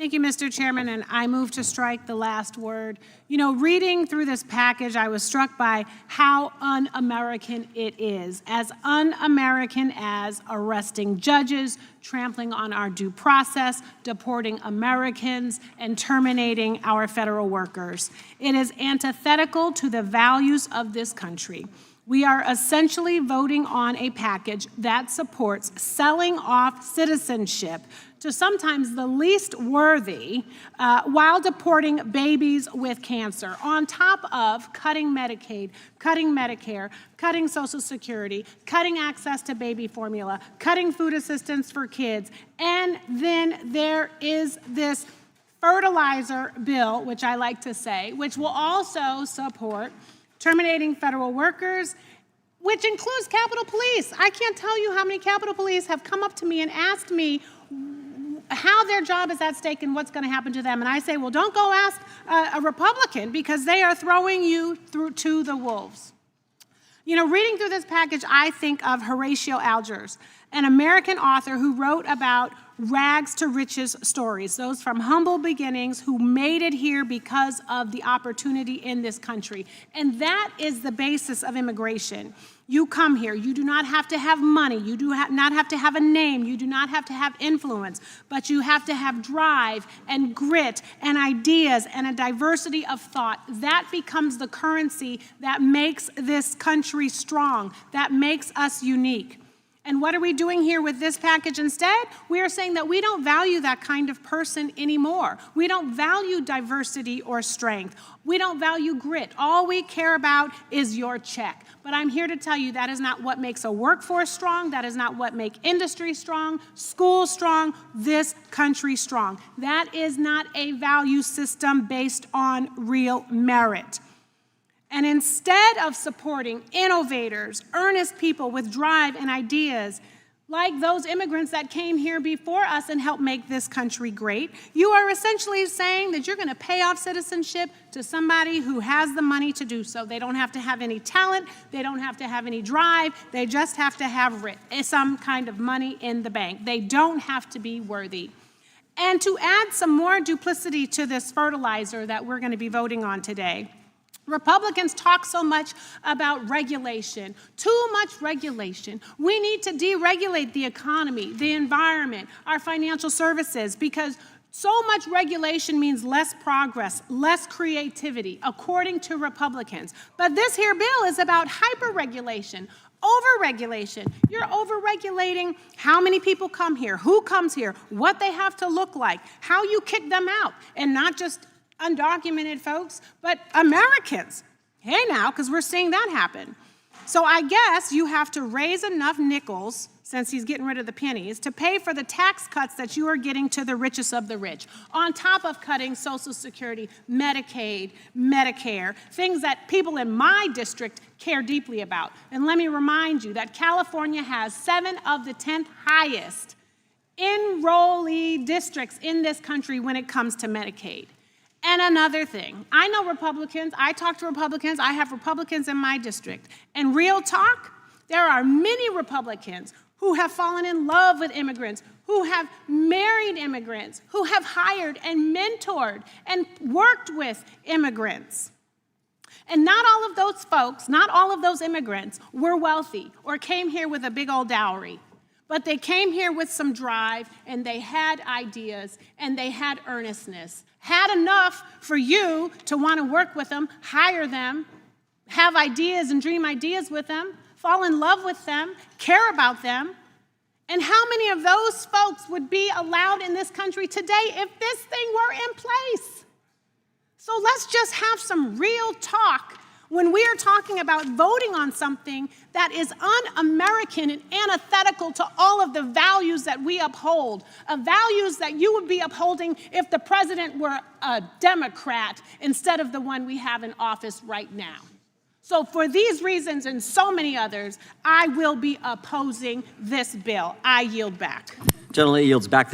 Thank you, Mr. Chairman, and I move to strike the last word. You know, reading through this package, I was struck by how un-American it is. As un-American as arresting judges, trampling on our due process, deporting Americans, and terminating our federal workers. It is antithetical to the values of this country. We are essentially voting on a package that supports selling off citizenship to sometimes the least worthy while deporting babies with cancer, on top of cutting Medicaid, cutting Medicare, cutting Social Security, cutting access to baby formula, cutting food assistance for kids. And then there is this fertilizer bill, which I like to say, which will also support terminating federal workers, which includes Capitol Police. I can't tell you how many Capitol Police have come up to me and asked me how their job is at stake and what's going to happen to them. And I say, well, don't go ask a Republican, because they are throwing you to the wolves. You know, reading through this package, I think of Horatio Algiers, an American author who wrote about rags to riches stories, those from humble beginnings who made it here because of the opportunity in this country. And that is the basis of immigration. You come here, you do not have to have money, you do not have to have a name, you do not have to have influence, but you have to have drive and grit and ideas and a diversity of thought. That becomes the currency that makes this country strong, that makes us unique. And what are we doing here with this package instead? We are saying that we don't value that kind of person anymore. We don't value diversity or strength. We don't value grit. All we care about is your check. But I'm here to tell you that is not what makes a workforce strong. That is not what makes industry strong, schools strong, this country strong. That is not a value system based on real merit. And instead of supporting innovators, earnest people with drive and ideas, like those immigrants that came here before us and helped make this country great, you are essentially saying that you're going to pay off citizenship to somebody who has the money to do so. They don't have to have any talent. They don't have to have any drive. They just have to have some kind of money in the bank. They don't have to be worthy. And to add some more duplicity to this fertilizer that we're going to be voting on today, Republicans talk so much about regulation, too much regulation. We need to deregulate the economy, the environment, our financial services, because so much regulation means less progress, less creativity, according to Republicans. But this here bill is about hyper-regulation, over-regulation. You're over-regulating how many people come here, who comes here, what they have to look like, how you kick them out, and not just undocumented folks, but Americans. Hey now, because we're seeing that happen. So I guess you have to raise enough nickels, since he's getting rid of the pennies, to pay for the tax cuts that you are getting to the richest of the rich, on top of cutting Social Security, Medicaid, Medicare, things that people in my district care deeply about. And let me remind you that California has 7 of the 10 highest enrollee districts in this country when it comes to Medicaid. And another thing, I know Republicans, I talk to Republicans, I have Republicans in my district. And real talk, there are many Republicans who have fallen in love with immigrants, who have married immigrants, who have hired and mentored and worked with immigrants. And not all of those folks, not all of those immigrants were wealthy or came here with a big old dowry. But they came here with some drive, and they had ideas, and they had earnestness. Had enough for you to want to work with them, hire them, have ideas and dream ideas with them, fall in love with them, care about them. And how many of those folks would be allowed in this country today if this thing were in place? So let's just have some real talk when we are talking about voting on something that is un-American and antithetical to all of the values that we uphold, values that you would be upholding if the president were a Democrat instead of the one we have in office right now. So for these reasons and so many others, I will be opposing this bill. I yield back. Gentleman yields back.